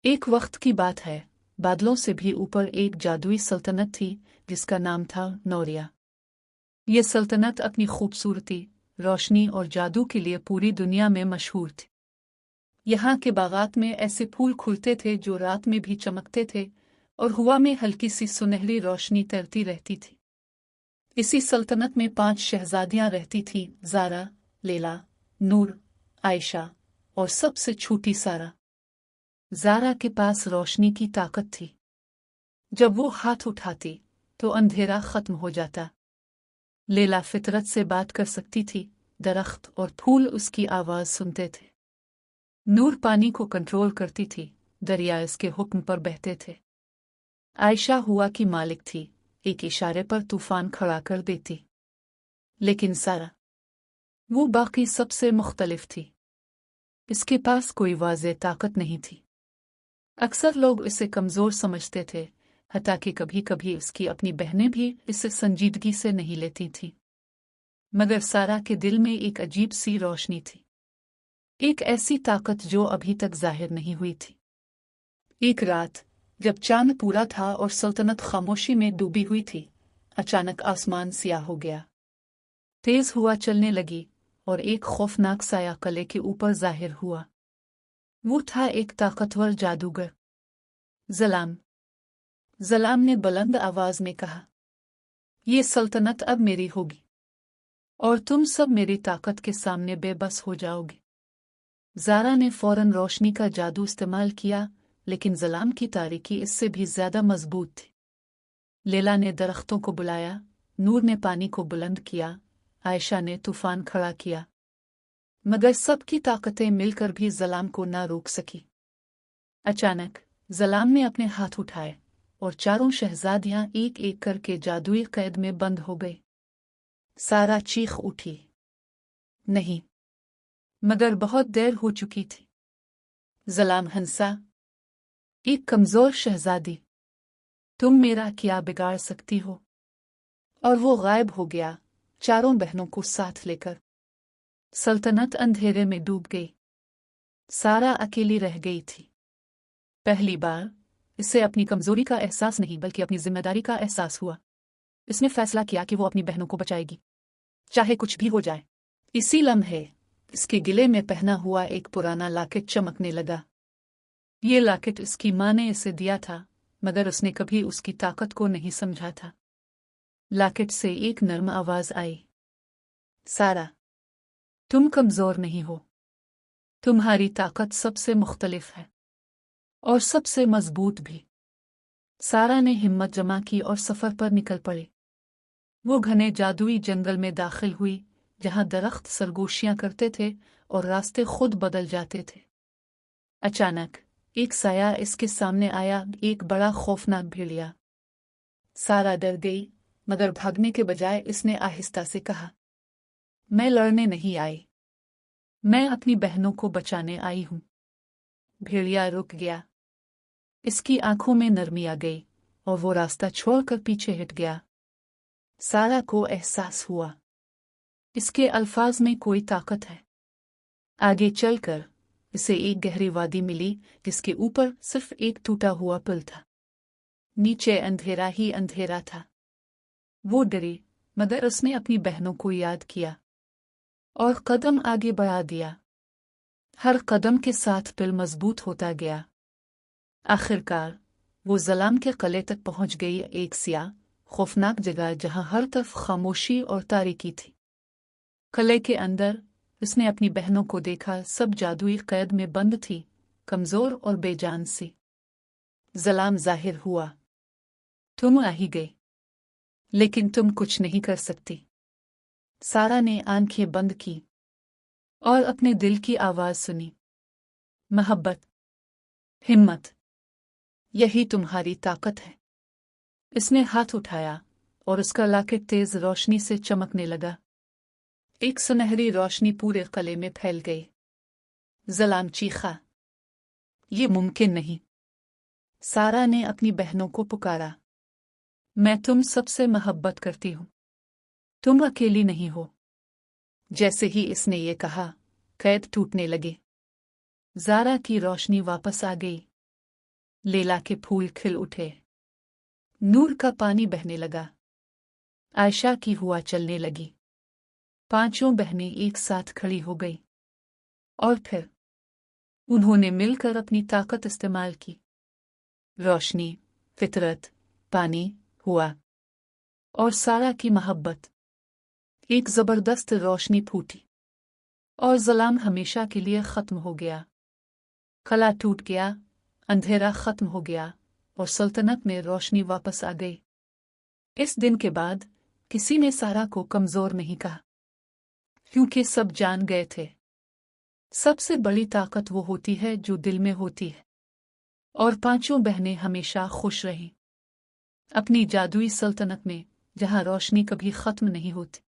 एक वक्त की बात है, बादलों से भी ऊपर एक जादुई सल्तनत थी जिसका नाम था नौरिया। ये सल्तनत अपनी खूबसूरती, रोशनी और जादू के लिए पूरी दुनिया में मशहूर थी। यहाँ के बागात में ऐसे फूल खुलते थे जो रात में भी चमकते थे और हवा में हल्की सी सुनहरी रोशनी तैरती रहती थी। इसी सल्तनत में 5 शहजादियां रहती थीं, ज़ारा, लैला, नूर, आयशा और सबसे छोटी सारा। ज़ारा के पास रोशनी की ताकत थी। जब वो हाथ उठाती तो अंधेरा खत्म हो जाता। लैला फितरत से बात कर सकती थी, दरख्त और फूल उसकी आवाज़ सुनते थे। नूर पानी को कंट्रोल करती थी, दरिया इसके हुक्म पर बहते थे। आयशा हुआ की मालिक थी, एक इशारे पर तूफान खड़ा कर देती। लेकिन सारा, वो बाकी सबसे मुख्तलिफ थी। इसके पास कोई वाज़ेह ताकत नहीं थी। अक्सर लोग इसे कमज़ोर समझते थे, हत्ता कि कभी कभी उसकी अपनी बहनें भी इसे संजीदगी से नहीं लेती थीं। मगर सारा के दिल में एक अजीब सी रोशनी थी, एक ऐसी ताकत जो अभी तक जाहिर नहीं हुई थी। एक रात जब चांद पूरा था और सल्तनत खामोशी में डूबी हुई थी, अचानक आसमान सियाह हो गया। तेज हवा चलने लगी और एक खौफनाक साया कले के ऊपर जाहिर हुआ। वो था एक ताकतवर जादूगर, ज़लाम। ज़लाम ने बुलंद आवाज में कहा, ये सल्तनत अब मेरी होगी और तुम सब मेरी ताकत के सामने बेबस हो जाओगे। ज़ारा ने फौरन रोशनी का जादू इस्तेमाल किया, लेकिन ज़लाम की तारीकी इससे भी ज्यादा मजबूत थी। लैला ने दरख्तों को बुलाया, नूर ने पानी को बुलंद किया, आयशा ने तूफान खड़ा किया, मगर सबकी ताकतें मिलकर भी ज़लाम को ना रोक सकी। अचानक ज़लाम ने अपने हाथ उठाए और चारों शहजादियां एक एक करके जादुई कैद में बंद हो गई। सारा चीख उठी, नहीं, मगर बहुत देर हो चुकी थी। ज़लाम हंसा, एक कमजोर शहजादी, तुम मेरा क्या बिगाड़ सकती हो? और वो गायब हो गया, चारों बहनों को साथ लेकर। सल्तनत अंधेरे में डूब गई। सारा अकेली रह गई थी। पहली बार इसे अपनी कमजोरी का एहसास नहीं बल्कि अपनी जिम्मेदारी का एहसास हुआ। इसने फैसला किया कि वो अपनी बहनों को बचाएगी, चाहे कुछ भी हो जाए। इसी लम्हे इसके गिले में पहना हुआ एक पुराना लॉकेट चमकने लगा। ये लॉकेट इसकी माँ ने इसे दिया था, मगर उसने कभी उसकी ताकत को नहीं समझा था। लॉकेट से एक नर्म आवाज आई, सारा, तुम कमजोर नहीं हो। तुम्हारी ताकत सबसे मुख्तलिफ है और सबसे मजबूत भी। सारा ने हिम्मत जमा की और सफर पर निकल पड़े। वो घने जादुई जंगल में दाखिल हुई, जहां दरख्त सरगोशियां करते थे और रास्ते खुद बदल जाते थे। अचानक एक साया इसके सामने आया, एक बड़ा खौफनाक भेड़िया। सारा डर गई, मगर भागने के बजाय इसने आहिस्ता से कहा, मैं लड़ने नहीं आई, मैं अपनी बहनों को बचाने आई हूं। भेड़िया रुक गया। इसकी आंखों में नरमी आ गई और वो रास्ता छोड़कर पीछे हट गया। सारा को एहसास हुआ, इसके अल्फाज में कोई ताकत है। आगे चलकर इसे एक गहरी वादी मिली, जिसके ऊपर सिर्फ एक टूटा हुआ पुल था। नीचे अंधेरा ही अंधेरा था। वो डरी, मगर उसने अपनी बहनों को याद किया और कदम आगे बढ़ा दिया। हर कदम के साथ पुल मजबूत होता गया। आखिरकार वो ज़लाम के किले तक पहुंच गई, एक स्याह खौफनाक जगह जहां हर तरफ खामोशी और तारीकी थी। किले के अंदर उसने अपनी बहनों को देखा, सब जादुई कैद में बंद थी, कमजोर और बेजान सी। ज़लाम जाहिर हुआ, तुम आ ही गए, लेकिन तुम कुछ नहीं कर सकती। सारा ने आंखें बंद की और अपने दिल की आवाज सुनी, मोहब्बत, हिम्मत, यही तुम्हारी ताकत है। इसने हाथ उठाया और उसका लॉकेट तेज रोशनी से चमकने लगा। एक सुनहरी रोशनी पूरे किले में फैल गई। ज़लाम चीखा, ये मुमकिन नहीं। सारा ने अपनी बहनों को पुकारा, मैं तुम सबसे मोहब्बत करती हूं, तुम अकेली नहीं हो। जैसे ही इसने ये कहा, कैद टूटने लगे। ज़ारा की रोशनी वापस आ गई। लैला के फूल खिल उठे, नूर का पानी बहने लगा, आयशा की हुआ चलने लगी। पांचों बहनें एक साथ खड़ी हो गई और फिर उन्होंने मिलकर अपनी ताकत इस्तेमाल की। रोशनी, फितरत, पानी, हुआ और सारा की मोहब्बत। एक जबरदस्त रोशनी फूटी और ज़लाम हमेशा के लिए ख़त्म हो गया। कला टूट गया, अंधेरा ख़त्म हो गया और सल्तनत में रोशनी वापस आ गई। इस दिन के बाद किसी ने सारा को कमज़ोर नहीं कहा, क्योंकि सब जान गए थे सबसे बड़ी ताकत वो होती है जो दिल में होती है। और पांचों बहनें हमेशा खुश रहीं अपनी जादुई सल्तनत में, जहां रोशनी कभी ख़त्म नहीं होती।